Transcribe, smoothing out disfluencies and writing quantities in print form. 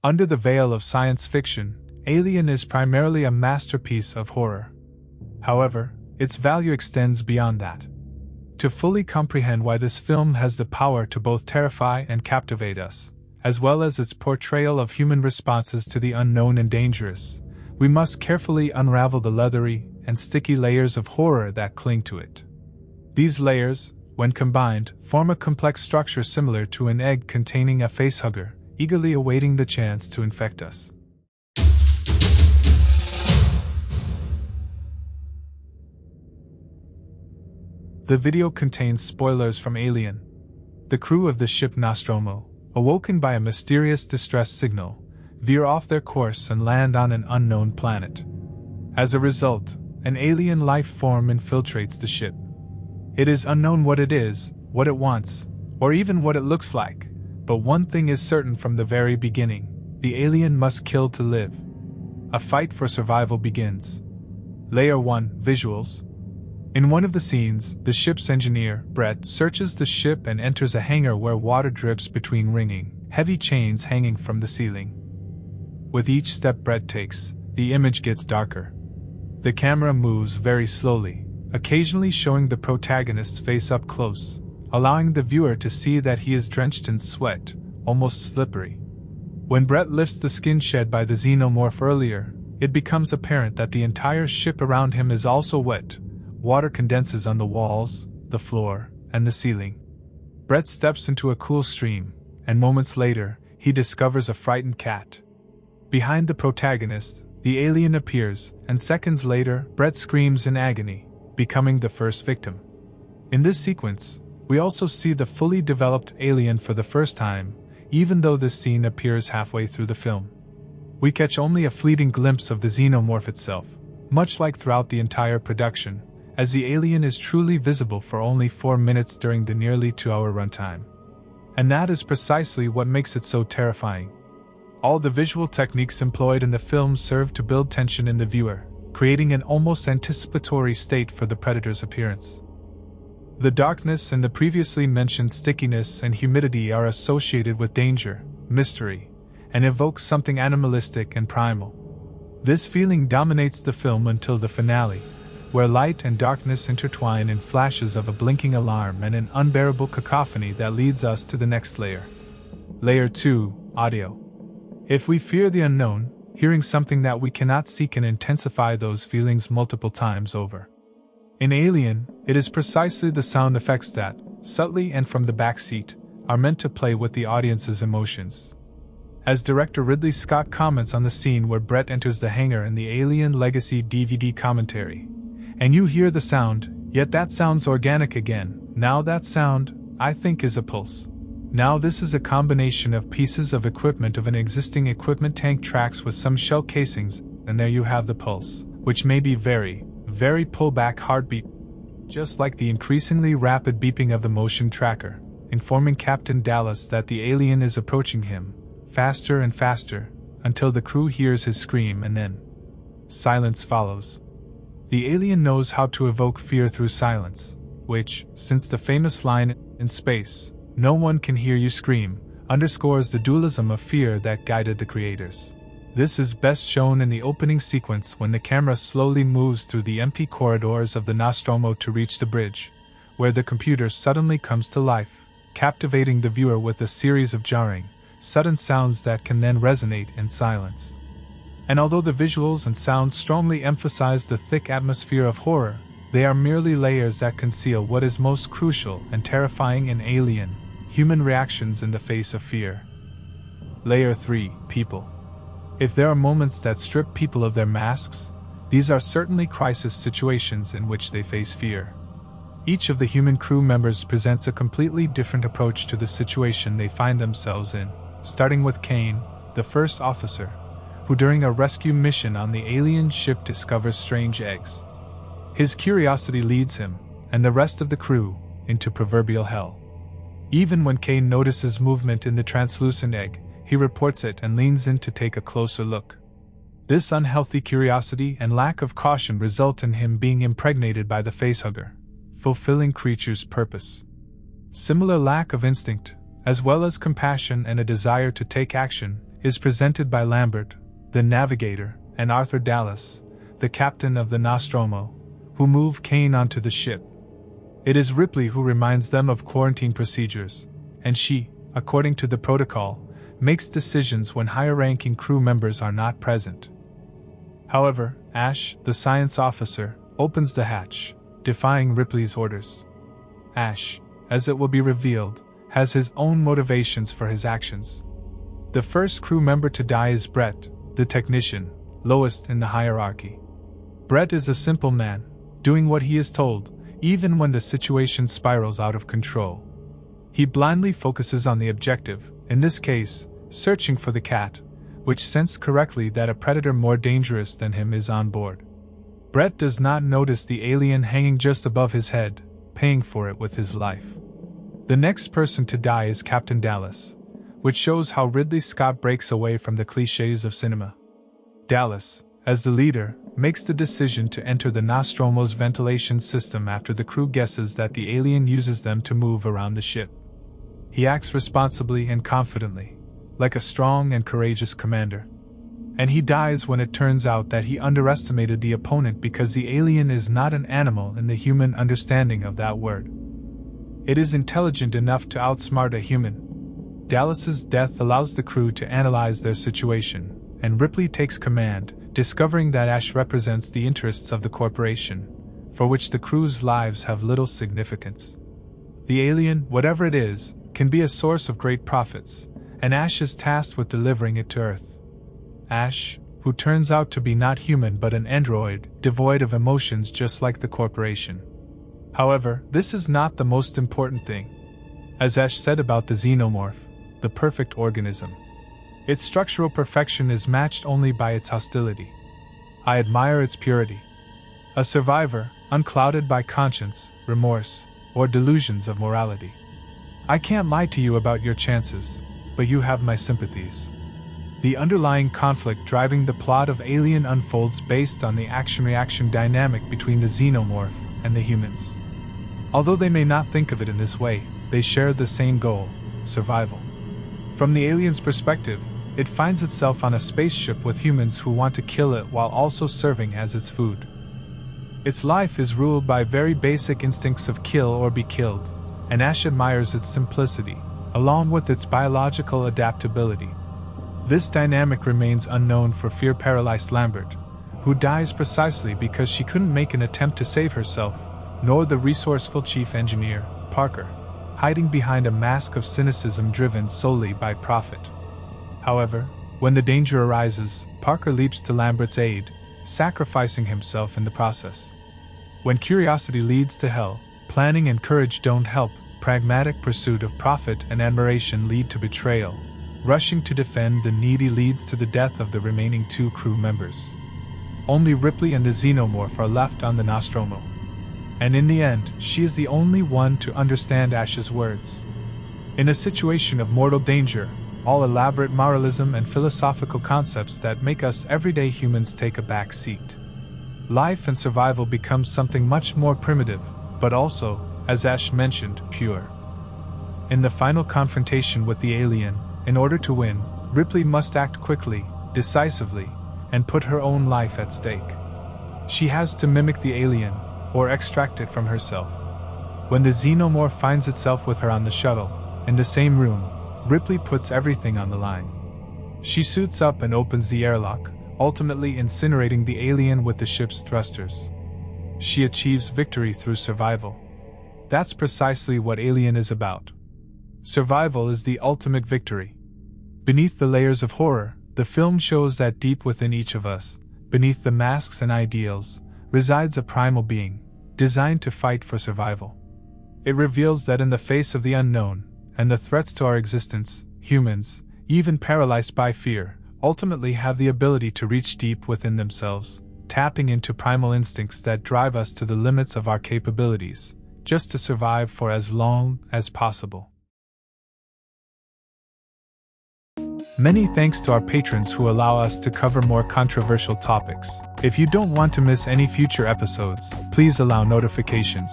Under the veil of science fiction, Alien is primarily a masterpiece of horror. However, its value extends beyond that. To fully comprehend why this film has the power to both terrify and captivate us, as well as its portrayal of human responses to the unknown and dangerous, we must carefully unravel the leathery and sticky layers of horror that cling to it. These layers, when combined, form a complex structure similar to an egg containing a facehugger, eagerly awaiting the chance to infect us. The video contains spoilers from Alien. The crew of the ship Nostromo, awoken by a mysterious distress signal, veer off their course and land on an unknown planet. As a result, an alien life form infiltrates the ship. It is unknown what it is, what it wants, or even what it looks like, but one thing is certain from the very beginning: the alien must kill to live. A fight for survival begins. Layer 1 Visuals. In one of the scenes, the ship's engineer, Brett, searches the ship and enters a hangar where water drips between ringing, heavy chains hanging from the ceiling. With each step Brett takes, the image gets darker. The camera moves very slowly, occasionally showing the protagonist's face up close, allowing the viewer to see that he is drenched in sweat, almost slippery. When Brett lifts the skin shed by the xenomorph earlier, it becomes apparent that the entire ship around him is also wet. Water condenses on the walls, the floor, and the ceiling. Brett steps into a cool stream, and moments later, he discovers a frightened cat. Behind the protagonist, the alien appears, and seconds later, Brett screams in agony, becoming the first victim. In this sequence, we also see the fully developed alien for the first time, even though this scene appears halfway through the film. We catch only a fleeting glimpse of the xenomorph itself, much like throughout the entire production, as the alien is truly visible for only 4 minutes during the nearly 2-hour runtime. And that is precisely what makes it so terrifying. All the visual techniques employed in the film serve to build tension in the viewer, creating an almost anticipatory state for the predator's appearance. The darkness and the previously mentioned stickiness and humidity are associated with danger, mystery, and evoke something animalistic and primal. This feeling dominates the film until the finale, where light and darkness intertwine in flashes of a blinking alarm and an unbearable cacophony that leads us to the next layer. Layer 2 Audio. If we fear the unknown, hearing something that we cannot see can intensify those feelings multiple times over. In Alien, it is precisely the sound effects that, subtly and from the back seat, are meant to play with the audience's emotions. As director Ridley Scott comments on the scene where Brett enters the hangar in the Alien Legacy DVD commentary, "And you hear the sound, yet that sounds organic again. Now that sound, I think, is a pulse. Now this is a combination of pieces of equipment of an existing equipment tank tracks with some shell casings, and there you have the pulse, which may be very, very pullback heartbeat, just like the increasingly rapid beeping of the motion tracker, informing Captain Dallas that the alien is approaching him, faster and faster, until the crew hears his scream and then silence follows. The alien knows how to evoke fear through silence, which, since the famous line, "In space, no one can hear you scream," underscores the dualism of fear that guided the creators. This is best shown in the opening sequence when the camera slowly moves through the empty corridors of the Nostromo to reach the bridge, where the computer suddenly comes to life, captivating the viewer with a series of jarring, sudden sounds that can then resonate in silence. And although the visuals and sounds strongly emphasize the thick atmosphere of horror, they are merely layers that conceal what is most crucial and terrifying in Alien: human reactions in the face of fear. Layer 3 People. If there are moments that strip people of their masks, these are certainly crisis situations in which they face fear. Each of the human crew members presents a completely different approach to the situation they find themselves in, starting with Kane, the first officer, who during a rescue mission on the alien ship discovers strange eggs. His curiosity leads him, and the rest of the crew, into proverbial hell. Even when Kane notices movement in the translucent egg, he reports it and leans in to take a closer look. This unhealthy curiosity and lack of caution result in him being impregnated by the facehugger, fulfilling creature's purpose. Similar lack of instinct, as well as compassion and a desire to take action, is presented by Lambert, the navigator, and Arthur Dallas, the captain of the Nostromo, who move Kane onto the ship. It is Ripley who reminds them of quarantine procedures, and she, according to the protocol, makes decisions when higher-ranking crew members are not present. However, Ash, the science officer, opens the hatch, defying Ripley's orders. Ash, as it will be revealed, has his own motivations for his actions. The first crew member to die is Brett, the technician, lowest in the hierarchy. Brett is a simple man, doing what he is told, even when the situation spirals out of control. He blindly focuses on the objective, in this case, searching for the cat, which sensed correctly that a predator more dangerous than him is on board. Brett does not notice the alien hanging just above his head, paying for it with his life. The next person to die is Captain Dallas, which shows how Ridley Scott breaks away from the clichés of cinema. Dallas, as the leader, makes the decision to enter the Nostromo's ventilation system after the crew guesses that the alien uses them to move around the ship. He acts responsibly and confidently, like a strong and courageous commander. And he dies when it turns out that he underestimated the opponent because the alien is not an animal in the human understanding of that word. It is intelligent enough to outsmart a human. Dallas's death allows the crew to analyze their situation, and Ripley takes command, discovering that Ash represents the interests of the corporation, for which the crew's lives have little significance. The alien, whatever it is, can be a source of great profits, and Ash is tasked with delivering it to Earth. Ash, who turns out to be not human but an android, devoid of emotions just like the corporation. However, this is not the most important thing. As Ash said about the xenomorph, the perfect organism. Its structural perfection is matched only by its hostility. I admire its purity. A survivor, unclouded by conscience, remorse, or delusions of morality. I can't lie to you about your chances, but you have my sympathies. The underlying conflict driving the plot of Alien unfolds based on the action-reaction dynamic between the xenomorph and the humans. Although they may not think of it in this way, they share the same goal: survival. From the alien's perspective, it finds itself on a spaceship with humans who want to kill it while also serving as its food. Its life is ruled by very basic instincts of kill or be killed, and Ash admires its simplicity, along with its biological adaptability. This dynamic remains unknown for fear-paralyzed Lambert, who dies precisely because she couldn't make an attempt to save herself, nor the resourceful chief engineer, Parker, hiding behind a mask of cynicism driven solely by profit. However, when the danger arises, Parker leaps to Lambert's aid, sacrificing himself in the process. When curiosity leads to hell, planning and courage don't help, pragmatic pursuit of profit and admiration lead to betrayal. Rushing to defend the needy leads to the death of the remaining two crew members. Only Ripley and the xenomorph are left on the Nostromo. And in the end, she is the only one to understand Ash's words. In a situation of mortal danger, all elaborate moralism and philosophical concepts that make us everyday humans take a back seat. Life and survival become something much more primitive, but also, as Ash mentioned, pure. In the final confrontation with the alien, in order to win, Ripley must act quickly, decisively, and put her own life at stake. She has to mimic the alien, or extract it from herself. When the xenomorph finds itself with her on the shuttle, in the same room, Ripley puts everything on the line. She suits up and opens the airlock, ultimately incinerating the alien with the ship's thrusters. She achieves victory through survival. That's precisely what Alien is about. Survival is the ultimate victory. Beneath the layers of horror, the film shows that deep within each of us, beneath the masks and ideals, resides a primal being, designed to fight for survival. It reveals that in the face of the unknown, and the threats to our existence, humans, even paralyzed by fear, ultimately have the ability to reach deep within themselves, tapping into primal instincts that drive us to the limits of our capabilities, just to survive for as long as possible. Many thanks to our patrons who allow us to cover more controversial topics. If you don't want to miss any future episodes, please allow notifications.